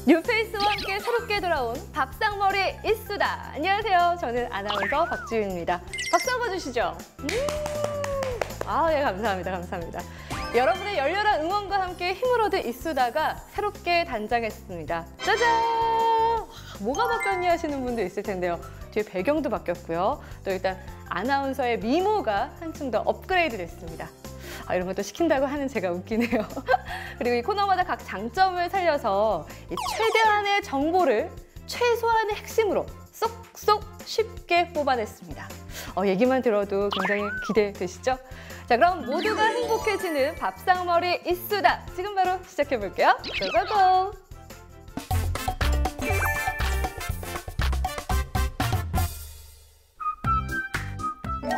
뉴페이스와 함께 새롭게 돌아온 밥상머리 이수다. 안녕하세요. 저는 아나운서 박지윤입니다. 박수 한번 주시죠. 예, 감사합니다. 감사합니다. 여러분의 열렬한 응원과 함께 힘을 얻은 이수다가 새롭게 단장했습니다. 짜잔! 뭐가 바뀌었니 하시는 분도 있을 텐데요. 뒤에 배경도 바뀌었고요. 또 일단 아나운서의 미모가 한층 더 업그레이드 됐습니다. 이런 것도 시킨다고 하는 제가 웃기네요. 그리고 이 코너마다 각 장점을 살려서 이 최대한의 정보를 최소한의 핵심으로 쏙쏙 쉽게 뽑아냈습니다. 얘기만 들어도 굉장히 기대되시죠? 자, 그럼 모두가 행복해지는 밥상머리 이수다. 지금 바로 시작해볼게요. 고고고!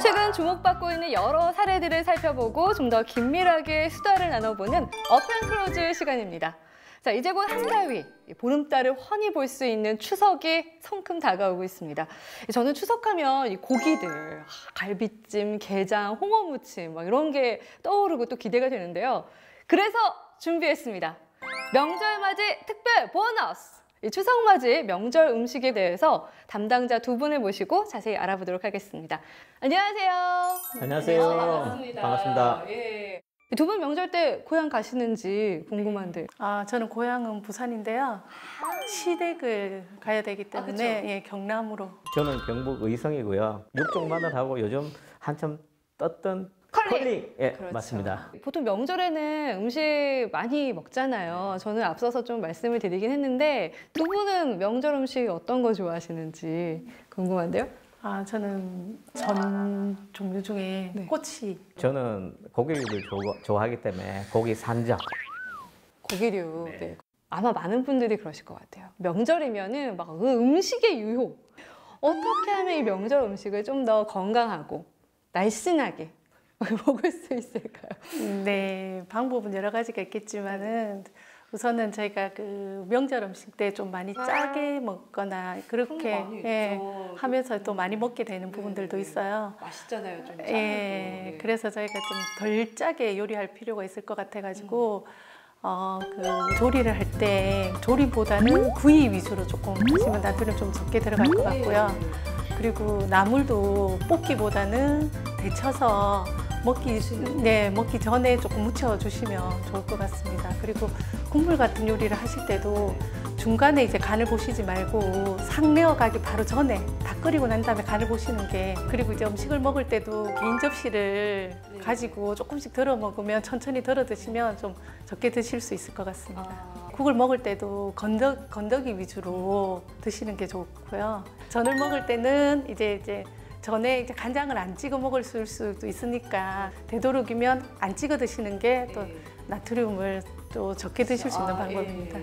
최근 주목받고 있는 여러 사례들을 살펴보고 좀 더 긴밀하게 수다를 나눠보는 업앤클로즈 시간입니다. 자, 이제 곧 한가위, 보름달을 훤히 볼 수 있는 추석이 성큼 다가오고 있습니다. 저는 추석하면 이 고기들, 갈비찜, 게장, 홍어무침 막 이런 게 떠오르고 또 기대가 되는데요. 그래서 준비했습니다. 명절맞이 특별 보너스! 이 추석맞이 명절 음식에 대해서 담당자 두 분을 모시고 자세히 알아보도록 하겠습니다. 안녕하세요. 안녕하세요. 반갑습니다. 반갑습니다. 예. 두 분 명절 때 고향 가시는지 궁금한데. 저는 고향은 부산인데요. 시댁을 가야 되기 때문에 그쵸? 예, 경남으로. 저는 경북 의성이고요. 육종 마늘하고 요즘 한참 떴던 컬링. 예, 그렇죠. 맞습니다. 보통 명절에는 음식 많이 먹잖아요. 저는 앞서서 좀 말씀을 드리긴 했는데 두 분은 명절 음식 어떤 거 좋아하시는지 궁금한데요. 저는 전 종류 중에 네. 꼬치. 저는 고기를 좋아하기 때문에 고기 산적. 고기류. 네. 네. 아마 많은 분들이 그러실 것 같아요. 명절이면은 막 음식의 유혹. 어떻게 하면 이 명절 음식을 좀 더 건강하고 날씬하게 먹을 수 있을까요? 네, 방법은 여러 가지가 있겠지만은 우선은 저희가 그 명절 음식 때 좀 많이 짜게 먹거나 그렇게 하면서 또 많이 먹게 되는 부분들도 있어요. 맛있잖아요, 좀 짜고. 예, 그래서 저희가 좀 덜 짜게 요리할 필요가 있을 것 같아가지고 그 조리를 할 때 조리보다는 구이 위주로 조금 하시면 나트륨 좀 적게 들어갈 것 같고요. 그리고 나물도 볶기보다는 데쳐서 먹기 전에 조금 무쳐주시면 좋을 것 같습니다. 그리고 국물 같은 요리를 하실 때도 중간에 이제 간을 보시지 말고 상내어 가기 바로 전에 다 끓이고 난 다음에 간을 보시는 게, 그리고 이제 음식을 먹을 때도 개인 접시를 가지고 조금씩 덜어 먹으면 천천히 덜어 드시면 좀 적게 드실 수 있을 것 같습니다. 국을 먹을 때도 건더기 위주로 드시는 게 좋고요. 전을 먹을 때는 이제 전에 이제 간장을 안 찍어 먹을 수도 있으니까 되도록이면 안 찍어 드시는 게 또 나트륨을 또 적게 드실 수 있는 방법입니다.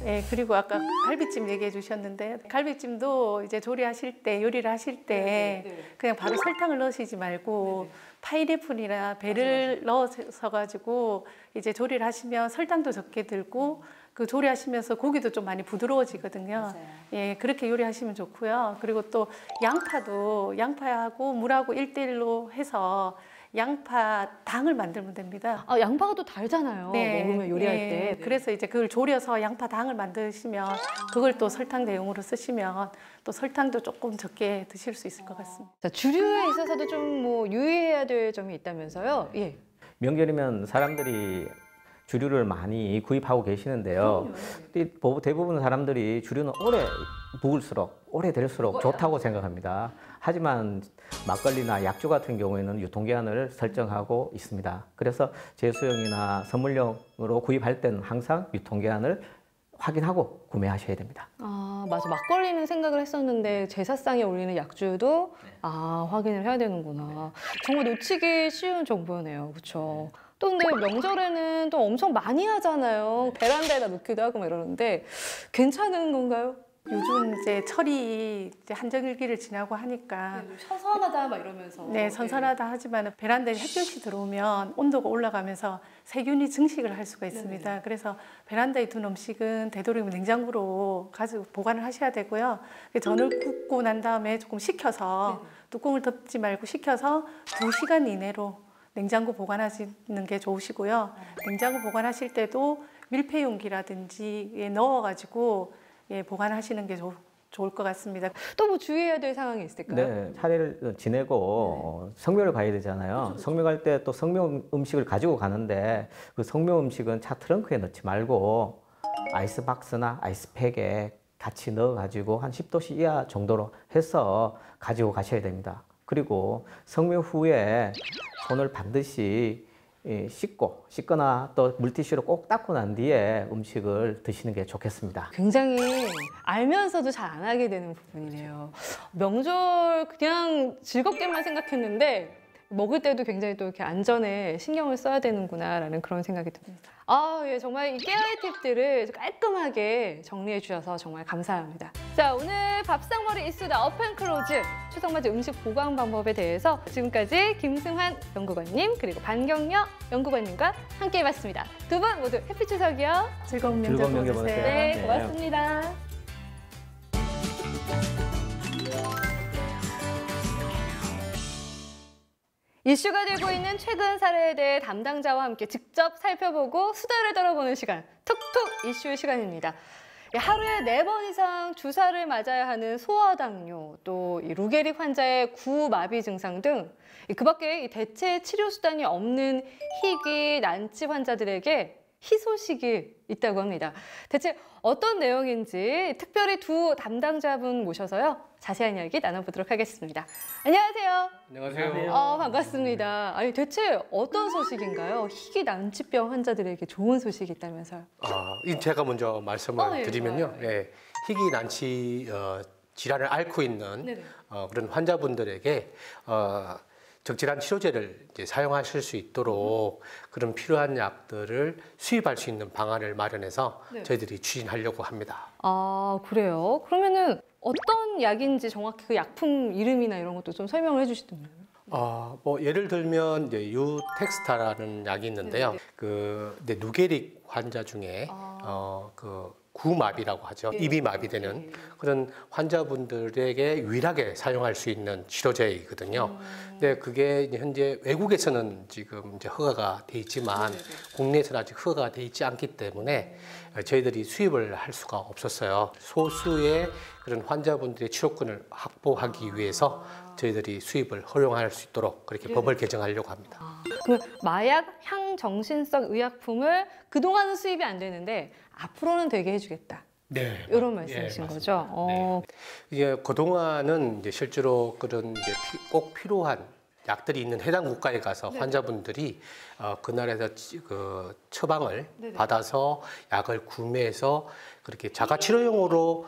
예, 그리고 아까 갈비찜 얘기해 주셨는데 갈비찜도 이제 요리를 하실 때 그냥 바로 설탕을 넣으시지 말고 파인애플이나 배를 넣어서 가지고 이제 조리를 하시면 설탕도 적게 들고 그 조리하시면서 고기도 좀 많이 부드러워지거든요. 맞아요. 예, 그렇게 요리하시면 좋고요. 그리고 또 양파도 양파하고 물하고 1대1로 해서 양파 당을 만들면 됩니다. 양파가 또 달잖아요. 먹으면 요리할 때. 그래서 이제 그걸 졸여서 양파 당을 만드시면 그걸 또 설탕 대용으로 쓰시면 또 설탕도 조금 적게 드실 수 있을 것 같습니다. 자, 주류에 있어서도 좀 뭐 유의해야 될 점이 있다면서요? 예. 명절이면 사람들이 주류를 많이 구입하고 계시는데요. 대부분 사람들이 주류는 오래 묵을수록, 오래 될수록 좋다고 생각합니다. 하지만 막걸리나 약주 같은 경우에는 유통기한을 설정하고 있습니다. 그래서 제수용이나 선물용으로 구입할 때는 항상 유통기한을 확인하고 구매하셔야 됩니다. 맞아. 막걸리는 생각을 했었는데 제사상에 올리는 약주도 확인을 해야 되는구나. 정말 놓치기 쉬운 정보네요. 그렇죠? 또 근데 명절에는 또 엄청 많이 하잖아요. 베란다에다 놓기도 하고 막 이러는데 괜찮은 건가요? 요즘 이제 철이 이제 한절기를 지나고 하니까 선선하다 막 이러면서. 네, 선선하다 하지만 베란다에 햇볕이 들어오면 온도가 올라가면서 세균이 증식을 할 수가 있습니다. 그래서 베란다에 둔 음식은 되도록이면 냉장고로 가지고 보관을 하셔야 되고요. 전을 굽고 난 다음에 조금 식혀서 뚜껑을 덮지 말고 식혀서 2시간 이내로 냉장고 보관하시는 게 좋으시고요. 냉장고 보관하실 때도 밀폐 용기라든지 넣어가지고 보관하시는 게 좋을 것 같습니다. 또 뭐 주의해야 될 상황이 있을까요? 네, 차례를 지내고 성묘를 가야 되잖아요. 성묘 갈 때 또 성묘 음식을 가지고 가는데 그 성묘 음식은 차 트렁크에 넣지 말고 아이스박스나 아이스팩에 같이 넣어가지고 한 10도씨 이하 정도로 해서 가지고 가셔야 됩니다. 그리고 성묘 후에 손을 반드시 씻거나 또 물티슈로 꼭 닦고 난 뒤에 음식을 드시는 게 좋겠습니다. 굉장히 알면서도 잘 안 하게 되는 부분이네요. 명절 그냥 즐겁게만 생각했는데 먹을 때도 굉장히 또 이렇게 안전에 신경을 써야 되는구나라는 그런 생각이 듭니다. 예, 정말 이 깨알 팁들을 깔끔하게 정리해 주셔서 정말 감사합니다. 자, 오늘 밥상머리 이수다 어펜클로즈 추석맞이 음식 보관 방법에 대해서 지금까지 김승환 연구관님 그리고 반경려 연구관님과 함께 해봤습니다. 두 분 모두 해피 추석이요. 즐거운 명절 즐거운 명절 보내세요. 보내세요. 네, 네. 고맙습니다. 이슈가 되고 있는 최근 사례에 대해 담당자와 함께 직접 살펴보고 수다를 떨어보는 시간, 툭툭 이슈 시간입니다. 하루에 4번 이상 주사를 맞아야 하는 소아당뇨, 또 이 루게릭 환자의 구마비 증상 등 그 밖에 대체 치료 수단이 없는 희귀 난치 환자들에게 희소식이 있다고 합니다. 대체 어떤 내용인지 특별히 두 담당자분 모셔서요. 자세한 이야기 나눠보도록 하겠습니다. 안녕하세요. 안녕하세요. 반갑습니다. 아니 대체 어떤 소식인가요? 희귀 난치병 환자들에게 좋은 소식이 있다면서요? 제가 먼저 말씀을 네, 드리면요. 좋아요. 예, 희귀 난치 질환을 앓고 있는 네네. 그런 환자분들에게 적절한 치료제를 이제 사용하실 수 있도록 그런 필요한 약들을 수입할 수 있는 방안을 마련해서 네. 저희들이 추진하려고 합니다. 그래요? 그러면은 어떤 약인지 정확히 그 약품 이름이나 이런 것도 좀 설명을 해주시면. 뭐 예를 들면 이제 유텍스타라는 약이 있는데요. 이제 누게릭 환자 중에 그 구마비라고 하죠. 입이 마비되는 그런 환자분들에게 유일하게 사용할 수 있는 치료제이거든요. 근데 그게 이제 현재 외국에서는 지금 이제 허가가 돼 있지만 국내에서는 아직 허가가 돼 있지 않기 때문에 저희들이 수입을 할 수가 없었어요. 소수의 그런 환자분들의 치료권을 확보하기 위해서 저희들이 수입을 허용할 수 있도록 그렇게 법을 개정하려고 합니다. 그 마약 향정신성 의약품을 그동안은 수입이 안 되는데 앞으로는 되게 해주겠다. 네, 이런 말씀이신 거죠? 네. 이제 그동안은 이제 실제로 그런 이제 꼭 필요한 약들이 있는 해당 국가에 가서 환자분들이 그 나라에서 그 처방을 받아서 약을 구매해서 그렇게 자가 치료용으로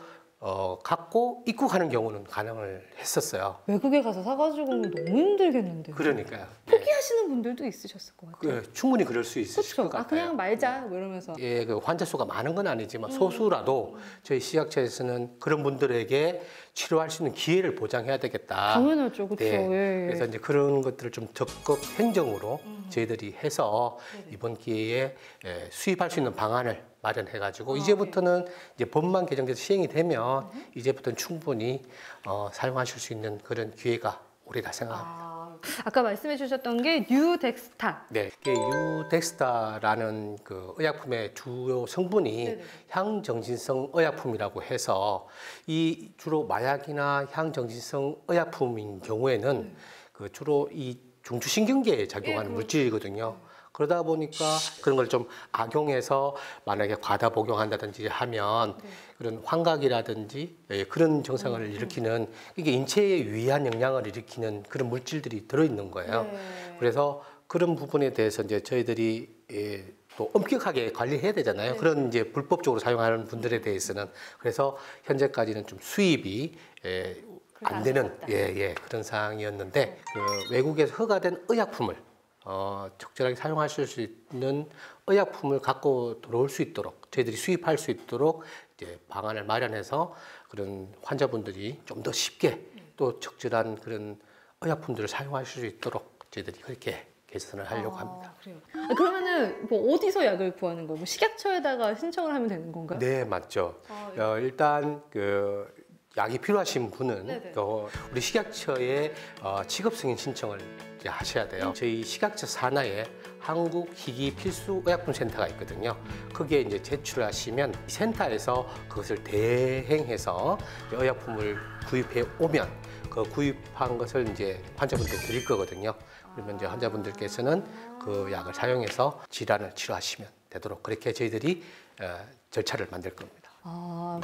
갖고 입국하는 경우는 가능을 했었어요. 외국에 가서 사가지고는 너무 힘들겠는데요. 그러니까요. 포기하시는 분들도 있으셨을 것 같아요. 충분히 그럴 수 있을 그렇죠. 것 같아요. 그냥 말자 뭐 이러면서. 예, 그 환자 수가 많은 건 아니지만 소수라도 저희 시약처에서는 그런 분들에게 치료할 수 있는 기회를 보장해야 되겠다. 당연하죠, 그렇죠. 네. 예. 그래서 이제 그런 것들을 좀 적극 행정으로 저희들이 해서 이번 기회에 수입할 수 있는 방안을 마련해가지고 이제부터는 이제 법만 개정돼서 시행이 되면 이제부터는 충분히 사용하실 수 있는 그런 기회가 오리라 생각합니다. 아까 말씀해 주셨던 게 뉴덱스타. 네, 이게 유덱스타라는 그 의약품의 주요 성분이 향정신성 의약품이라고 해서 이 주로 마약이나 향정신성 의약품인 경우에는 그 주로 이 중추신경계에 작용하는 물질이거든요. 그러다 보니까 그런 걸 좀 악용해서 만약에 과다 복용한다든지 하면 그런 환각이라든지 그런 증상을 일으키는 이게 인체에 유해한 영향을 일으키는 그런 물질들이 들어있는 거예요. 그래서 그런 부분에 대해서 이제 저희들이 또 엄격하게 관리해야 되잖아요. 그런 이제 불법적으로 사용하는 분들에 대해서는 그래서 현재까지는 좀 수입이 안 되는 그런 상황이었는데 그 외국에서 허가된 의약품을 적절하게 사용하실 수 있는 의약품을 갖고 들어올 수 있도록 저희들이 수입할 수 있도록 이제 방안을 마련해서 그런 환자분들이 좀 더 쉽게 또 적절한 그런 의약품들을 사용하실 수 있도록 저희들이 그렇게 개선을 하려고 합니다. 그래요. 그러면은 뭐 어디서 약을 구하는 거예요? 뭐 식약처에다가 신청을 하면 되는 건가요? 네, 맞죠. 일단 약이 필요하신 분은 네네. 우리 식약처에 취급승인 신청을 이제 하셔야 돼요. 저희 식약처 산하에 한국희귀필수의약품센터가 있거든요. 거기에 이제 제출을 하시면 센터에서 그것을 대행해서 의약품을 구입해 오면 그 구입한 것을 이제 환자분들께 드릴 거거든요. 그러면 이제 환자분들께서는 그 약을 사용해서 질환을 치료하시면 되도록 그렇게 저희들이 절차를 만들 겁니다.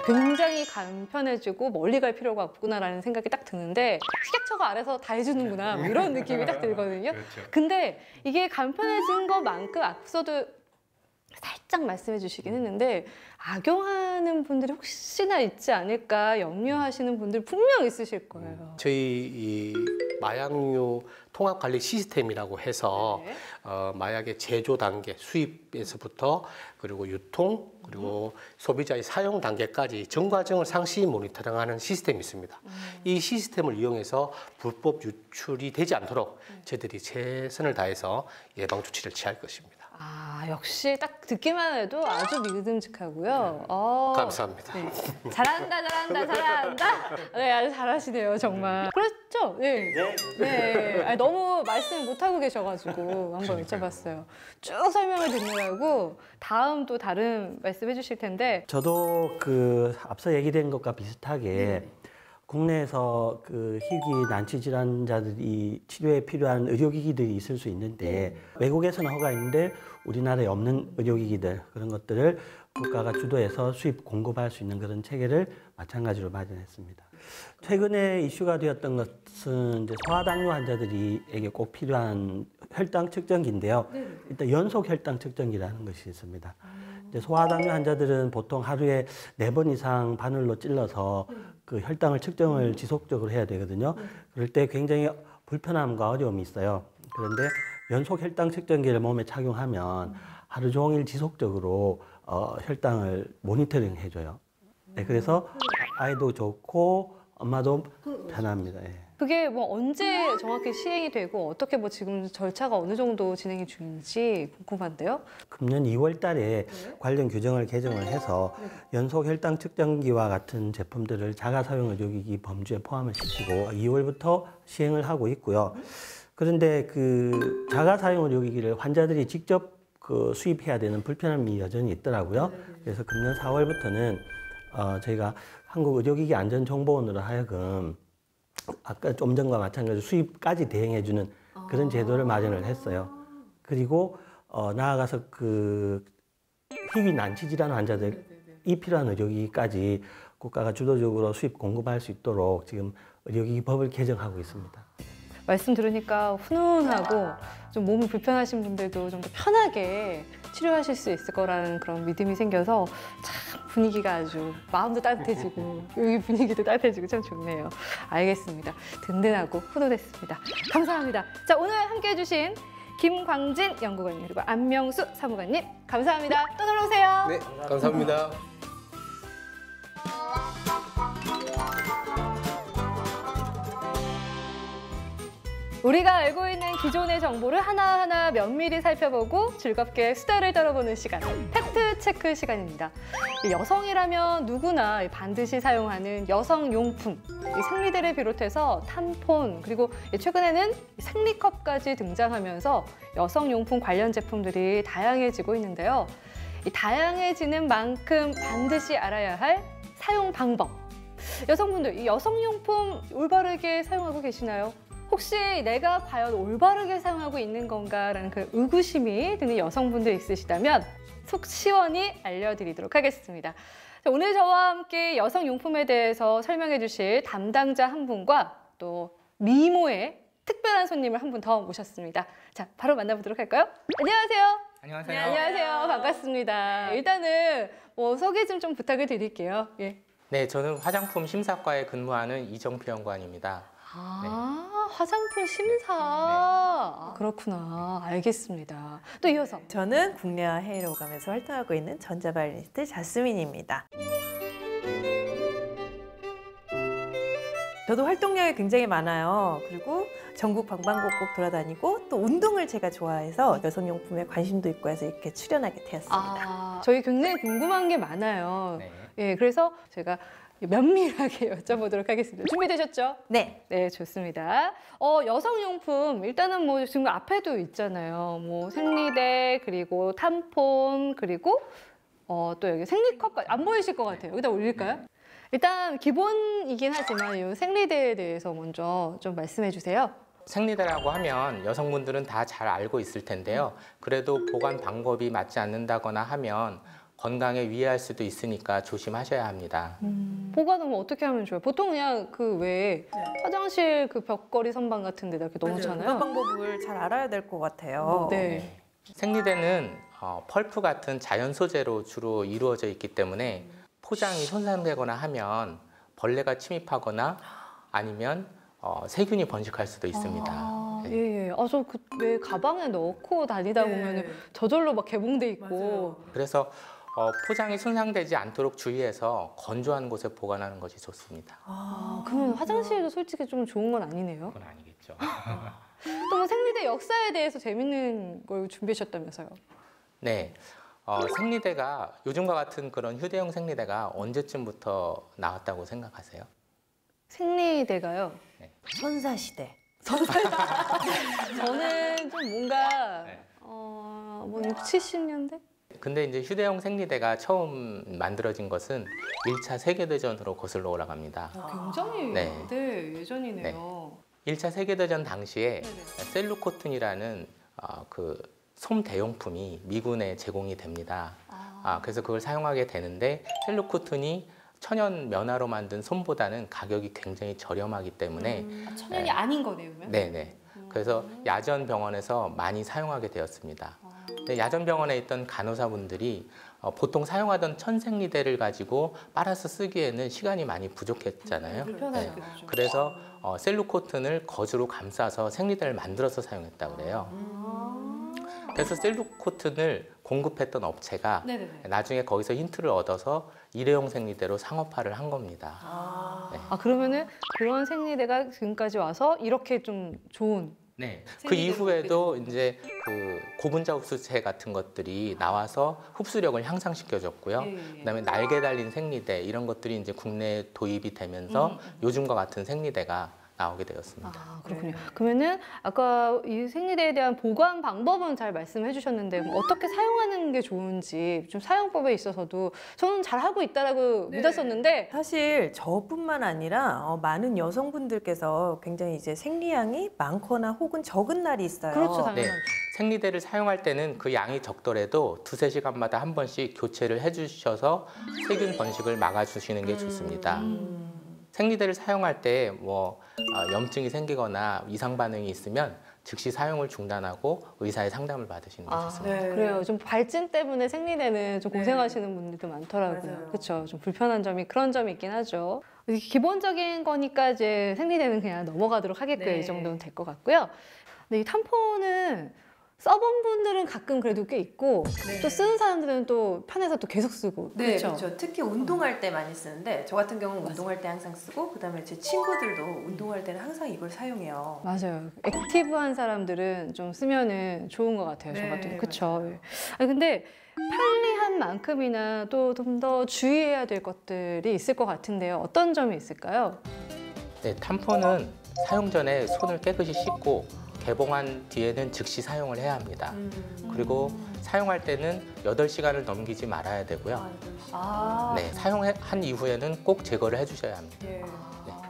굉장히 간편해지고 멀리 갈 필요가 없구나라는 생각이 딱 드는데 식약처가 알아서 다 해주는구나 뭐 이런 느낌이 딱 들거든요. 그렇죠. 근데 이게 간편해진 것만큼 앞서도 살짝 말씀해 주시긴 했는데 악용하는 분들이 혹시나 있지 않을까 염려하시는 분들 분명 있으실 거예요. 저희 이 마약류 통합관리 시스템이라고 해서 네. 마약의 제조 단계, 수입에서부터 그리고 유통 그리고 소비자의 사용 단계까지 전 과정을 상시 모니터링하는 시스템이 있습니다. 이 시스템을 이용해서 불법 유출이 되지 않도록 저희들이 최선을 다해서 예방 조치를 취할 것입니다. 역시 딱 듣기만 해도 아주 믿음직하고요. 감사합니다. 네. 잘한다. 네, 아주 잘하시네요, 정말. 그렇죠? 네. 네. 아니, 너무 말씀 못하고 계셔가지고 한번 여쭤봤어요. 쭉 설명을 듣느라고 다음 또 다른 말씀 해주실 텐데. 저도 그 앞서 얘기된 것과 비슷하게 국내에서 그 희귀 난치 질환자들이 치료에 필요한 의료기기들이 있을 수 있는데 외국에서는 허가 있는데 우리나라에 없는 의료기기들 그런 것들을 국가가 주도해서 수입 공급할 수 있는 그런 체계를 마찬가지로 마련했습니다. 최근에 이슈가 되었던 것은 이제 소아당뇨 환자들에게 꼭 필요한 혈당 측정기인데요. 일단 연속 혈당 측정기라는 것이 있습니다. 이제 소아당뇨 환자들은 보통 하루에 4번 이상 바늘로 찔러서 그 혈당을 측정을 지속적으로 해야 되거든요. 그럴 때 굉장히 불편함과 어려움이 있어요. 그런데 연속 혈당 측정기를 몸에 착용하면 하루 종일 지속적으로 혈당을 모니터링 해줘요. 네, 그래서 아이도 좋고 엄마도 편합니다. 예. 그게 뭐 언제 정확히 시행이 되고 어떻게 뭐 지금 절차가 어느 정도 진행이 중인지 궁금한데요. 금년 2월 달에 관련 규정을 개정을 해서 연속 혈당 측정기와 같은 제품들을 자가 사용 의료기기 범주에 포함을 시키고 2월부터 시행을 하고 있고요. 그런데 그 자가 사용 의료기기를 환자들이 직접 그 수입해야 되는 불편함이 여전히 있더라고요. 그래서 금년 4월부터는 저희가 한국의료기기 안전정보원으로 하여금 아까 좀 전과 마찬가지로 수입까지 대행해주는 그런 제도를 마련을 했어요. 그리고 나아가서 그 희귀 난치 질환 환자들이 필요한 의료기기까지 국가가 주도적으로 수입 공급할 수 있도록 지금 의료기기 법을 개정하고 있습니다. 말씀 들으니까 훈훈하고 좀 몸이 불편하신 분들도 좀 더 편하게 치료하실 수 있을 거라는 그런 믿음이 생겨서 참 분위기가 아주 마음도 따뜻해지고 여기 분위기도 따뜻해지고 참 좋네요. 알겠습니다. 든든하고 훈훈했습니다. 감사합니다. 자, 오늘 함께해 주신 김광진 연구관님 그리고 안명수 사무관님 감사합니다. 또 놀러 오세요. 네, 감사합니다. 우리가 알고 있는 기존의 정보를 하나하나 면밀히 살펴보고 즐겁게 수다를 떨어보는 시간, 팩트 체크 시간입니다. 여성이라면 누구나 반드시 사용하는 여성용품, 생리대를 비롯해서 탐폰, 그리고 최근에는 생리컵까지 등장하면서 여성용품 관련 제품들이 다양해지고 있는데요. 이 다양해지는 만큼 반드시 알아야 할 사용 방법. 여성분들, 이 여성용품 올바르게 사용하고 계시나요? 혹시 내가 과연 올바르게 사용하고 있는 건가라는 그 의구심이 드는 여성분들 있으시다면 속 시원히 알려드리도록 하겠습니다. 자, 오늘 저와 함께 여성용품에 대해서 설명해 주실 담당자 한 분과 또 미모의 특별한 손님을 한 분 더 모셨습니다. 자, 바로 만나보도록 할까요? 안녕하세요. 안녕하세요. 네, 안녕하세요. 반갑습니다. 일단은 뭐 소개 좀 부탁을 드릴게요. 예. 네, 저는 화장품 심사과에 근무하는 이정표 연구원입니다. 화장품 심사. 그렇구나. 알겠습니다. 또 이어서. 저는 국내와 해외로 오가면서 활동하고 있는 전자바이올리스트 자스민입니다. 저도 활동량이 굉장히 많아요. 그리고 전국 방방곡곡 돌아다니고 또 운동을 제가 좋아해서 여성용품에 관심도 있고 해서 이렇게 출연하게 되었습니다. 저희 굉장히 궁금한 게 많아요. 네. 예, 그래서 제가 면밀하게 여쭤보도록 하겠습니다. 준비되셨죠? 네. 네, 좋습니다. 여성용품 일단은 뭐 지금 앞에도 있잖아요. 뭐 생리대 그리고 탐폰 그리고 또 여기 생리컵까지 안 보이실 것 같아요. 여기다 올릴까요? 일단 기본이긴 하지만 이 생리대에 대해서 먼저 좀 말씀해 주세요. 생리대라고 하면 여성분들은 다 잘 알고 있을 텐데요. 그래도 보관 방법이 맞지 않는다거나 하면 건강에 위해할 수도 있으니까 조심하셔야 합니다. 보관은 뭐 어떻게 하면 좋아요? 보통 그냥 그 외에 화장실 그 벽걸이 선반 같은 데다 이렇게 보관 넣잖아요. 방법을 잘 알아야 될 것 같아요. 네. 생리대는 펄프 같은 자연 소재로 주로 이루어져 있기 때문에 포장이 손상되거나 하면 벌레가 침입하거나 아니면 세균이 번식할 수도 있습니다. 네. 예, 예. 저 그 왜 가방에 넣고 다니다 보면은 저절로 막 개봉돼 있고. 그래서 포장이 손상되지 않도록 주의해서 건조한 곳에 보관하는 것이 좋습니다. 그러면 화장실도 솔직히 좀 좋은 건 아니네요. 그건 아니겠죠. 또 뭐 생리대 역사에 대해서 재밌는 걸 준비하셨다면서요? 네. 생리대가 요즘과 같은 그런 휴대용 생리대가 언제쯤부터 나왔다고 생각하세요? 생리대가요. 선사시대. 저는 좀 뭔가 네. 뭐 6, 70년대? 근데 이제 휴대용 생리대가 처음 만들어진 것은 1차 세계대전으로 거슬러 올라갑니다. 굉장히 네. 예전이네요. 1차 세계대전 당시에 네네. 셀루코튼이라는 그 솜 대용품이 미군에 제공이 됩니다. 그래서 그걸 사용하게 되는데 셀루코튼이 천연 면화로 만든 솜보다는 가격이 굉장히 저렴하기 때문에 천연이 네. 아닌 거네요, 그러면? 네네. 그래서 야전 병원에서 많이 사용하게 되었습니다. 근데 야전 병원에 있던 간호사분들이 보통 사용하던 천생리대를 가지고 빨아서 쓰기에는 시간이 많이 부족했잖아요. 불편하죠. 네. 그래서 셀루코튼을 거즈로 감싸서 생리대를 만들어서 사용했다고 그래요. 그래서 셀루코튼을 공급했던 업체가 네네네. 나중에 거기서 힌트를 얻어서 일회용 생리대로 상업화를 한 겁니다. 그러면은 그런 생리대가 지금까지 와서 이렇게 좀 좋은. 네. 그 생리대로 이후에도 이제 그 고분자 흡수체 같은 것들이 나와서 흡수력을 향상시켜줬고요. 그다음에 날개 달린 생리대 이런 것들이 이제 국내에 도입이 되면서 요즘과 같은 생리대가 나오게 되었습니다. 그렇군요. 그러면은 아까 이 생리대에 대한 보관 방법은 잘 말씀해 주셨는데 뭐 어떻게 사용하는 게 좋은지 좀 사용법에 있어서도 저는 잘 하고 있다라고 믿었었는데 사실 저뿐만 아니라 많은 여성분들께서 굉장히 이제 생리량이 많거나 혹은 적은 날이 있어요. 그렇죠, 당연하죠. 네. 생리대를 사용할 때는 그 양이 적더라도 두세 시간마다 한 번씩 교체를 해주셔서 세균 번식을 막아주시는 게 좋습니다. 생리대를 사용할 때 뭐 염증이 생기거나 이상 반응이 있으면 즉시 사용을 중단하고 의사의 상담을 받으시는 게 좋습니다. 그래요. 좀 발진 때문에 생리대는 좀 고생하시는 분들도 많더라고요. 그렇죠. 좀 불편한 점이 그런 점이 있긴 하죠. 기본적인 거니까 이제 생리대는 그냥 넘어가도록 하겠고요. 이 정도는 될 것 같고요. 근데 이 탐폰은 써본 분들은 가끔 그래도 꽤 있고 또 쓰는 사람들은 또 편해서 또 계속 쓰고. 네, 그렇죠. 그렇죠. 특히 운동할 때 많이 쓰는데 저 같은 경우는 운동할 때 항상 쓰고 그다음에 제 친구들도 운동할 때는 항상 이걸 사용해요. 맞아요. 액티브한 사람들은 좀 쓰면은 좋은 것 같아요. 저 같은 경우. 그렇죠. 근데 편리한 만큼이나 또 좀 더 주의해야 될 것들이 있을 것 같은데요. 어떤 점이 있을까요? 네, 탐폰은 사용 전에 손을 깨끗이 씻고 개봉한 뒤에는 즉시 사용을 해야 합니다. 그리고 사용할 때는 8시간을 넘기지 말아야 되고요. 네, 사용한 이후에는 꼭 제거를 해주셔야 합니다.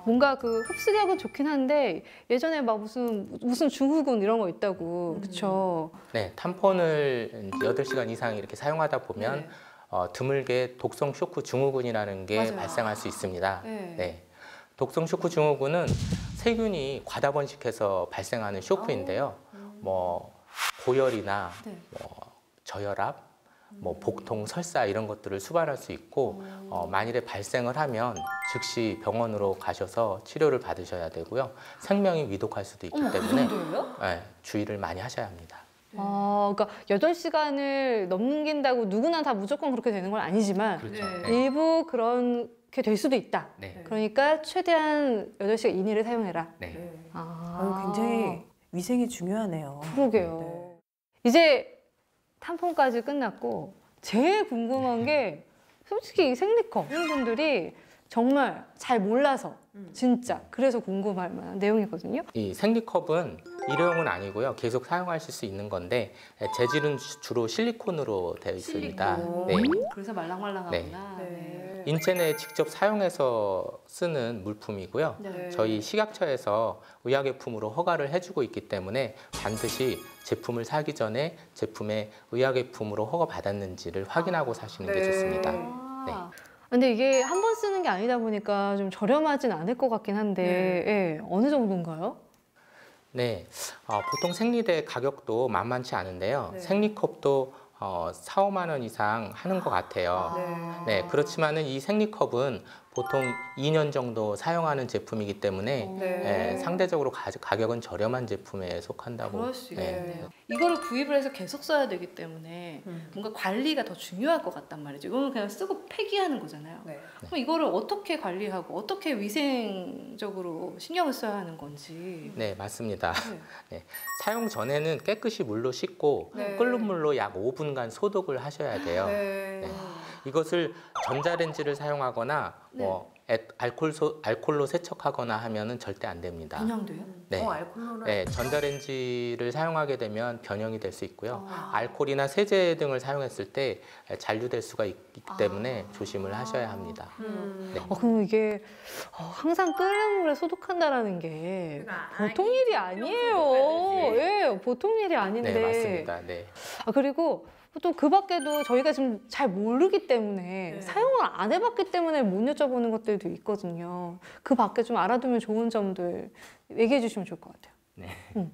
뭔가 그 흡수력은 좋긴 한데 예전에 막 무슨 증후군 이런 거 있다고. 그렇죠. 네, 탐폰을 8시간 이상 이렇게 사용하다 보면 드물게 독성 쇼크 증후군이라는 게 발생할 수 있습니다. 네. 독성 쇼크 증후군은 세균이 과다 번식해서 발생하는 쇼크인데요. 뭐 고열이나 뭐 저혈압, 뭐 복통, 설사 이런 것들을 수반할 수 있고 만일에 발생을 하면 즉시 병원으로 가셔서 치료를 받으셔야 되고요. 생명이 위독할 수도 있기 때문에 네, 주의를 많이 하셔야 합니다. 그러니까 8시간을 넘긴다고 누구나 다 무조건 그렇게 되는 건 아니지만 그렇죠. 일부 그렇게 될 수도 있다. 네. 그러니까 최대한 8시간 이내를 사용해라. 네. 굉장히 위생이 중요하네요. 그러게요. 이제 탐폰까지 끝났고 제일 궁금한 게 솔직히 이 생리컵 이런 분들이 정말 잘 몰라서 진짜 그래서 궁금할 만한 내용이거든요. 이 생리컵은 일회용은 아니고요. 계속 사용하실 수 있는 건데 재질은 주로 실리콘으로 되어 있습니다. 네. 그래서 말랑말랑하구나. 네. 인체 내에 직접 사용해서 쓰는 물품이고요. 네. 저희 식약처에서 의약외품으로 허가를 해주고 있기 때문에 반드시 제품을 사기 전에 제품에 의약외품으로 허가받았는지를 확인하고 사시는 게 좋습니다. 네. 근데 이게 한 번 쓰는 게 아니다 보니까 좀 저렴하진 않을 것 같긴 한데 예, 어느 정도인가요? 네, 보통 생리대 가격도 만만치 않은데요. 생리컵도 4, 5만 원 이상 하는 것 같아요. 네, 그렇지만은 이 생리컵은 보통 2년 정도 사용하는 제품이기 때문에 상대적으로 가격은 저렴한 제품에 속한다고. 그럴 수 있겠네요. 이거를 구입을 해서 계속 써야 되기 때문에 뭔가 관리가 더 중요할 것 같단 말이죠. 이거는 그냥 쓰고 폐기하는 거잖아요. 그럼 이거를 어떻게 관리하고 어떻게 위생적으로 신경을 써야 하는 건지. 네, 맞습니다. 네, 사용 전에는 깨끗이 물로 씻고 끓는 물로 약 5분간 소독을 하셔야 돼요. 네. 이것을 전자레인지를 사용하거나 뭐 알콜로 세척하거나 하면은 절대 안 됩니다. 그냥 돼요? 네. 알콜로는 네, 전자레인지를 사용하게 되면 변형이 될 수 있고요. 알코올이나 세제 등을 사용했을 때 잔류될 수가 있기 때문에 조심을 하셔야 합니다. 네. 그럼 이게 항상 끓는 물에 소독한다라는 게 보통 일이 아니에요. 예, 보통 일이 아닌데. 네, 맞습니다. 네. 그리고 또 그 밖에도 저희가 지금 잘 모르기 때문에 사용을 안 해봤기 때문에 못 여쭤보는 것들도 있거든요. 그 밖에 좀 알아두면 좋은 점들 얘기해 주시면 좋을 것 같아요.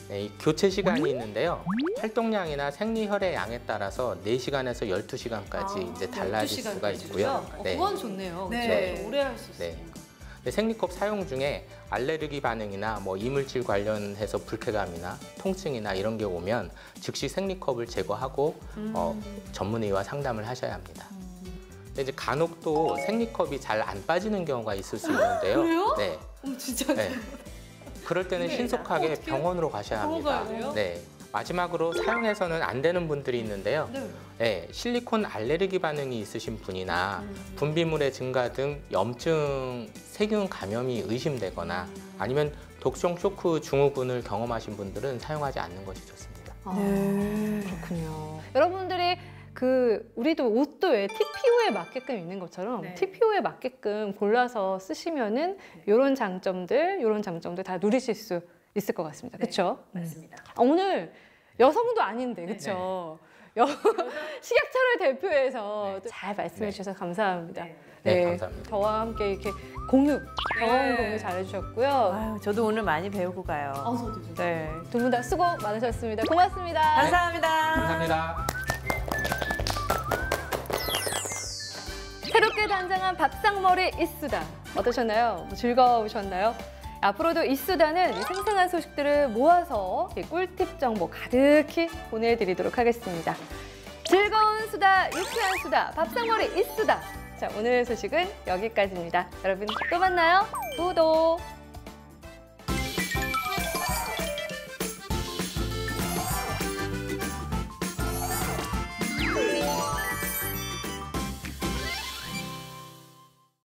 네, 이 교체 시간이 있는데요. 활동량이나 생리혈의 양에 따라서 4시간에서 12시간까지 이제 달라질 수가 있고요. 네. 그건 좋네요. 네. 그렇죠? 오래 할 수 있으니까. 네. 네, 생리컵 사용 중에 알레르기 반응이나 뭐 이물질 관련해서 불쾌감이나 통증이나 이런 게 오면 즉시 생리컵을 제거하고 전문의와 상담을 하셔야 합니다. 근데 이제 간혹 또 생리컵이 잘 안 빠지는 경우가 있을 수 있는데요. 그래요? 네. 진짜. 네. 그럴 때는 신속하게 병원으로 가셔야 합니다. 병원 가야 돼요? 네. 마지막으로 사용해서는 안 되는 분들이 있는데요. 네, 실리콘 알레르기 반응이 있으신 분이나 분비물의 증가 등 염증, 세균 감염이 의심되거나 아니면 독성 쇼크 증후군을 경험하신 분들은 사용하지 않는 것이 좋습니다. 그렇군요. 여러분들이 우리도 옷도 왜 TPO에 맞게끔 있는 것처럼 TPO에 맞게끔 골라서 쓰시면은 이런 장점들 다 누리실 수 있을 것 같습니다. 그렇죠? 맞습니다. 오늘 여성도 아닌데 그렇죠? 식약처를 대표해서 잘 말씀해 주셔서 감사합니다. 네, 감사합니다. 저와 함께 이렇게 경험 공유 잘해주셨고요. 아유, 저도 오늘 많이 배우고 가요. 저도. 네, 두 분 다 수고 많으셨습니다. 고맙습니다. 감사합니다. 감사합니다. 새롭게 단장한 밥상머리 이수다 어떠셨나요? 즐거우셨나요? 앞으로도 이수다는 생생한 소식들을 모아서 꿀팁 정보 가득히 보내드리도록 하겠습니다. 즐거운 수다, 유쾌한 수다, 밥상머리 이수다. 자, 오늘의 소식은 여기까지입니다. 여러분 또 만나요. 구독!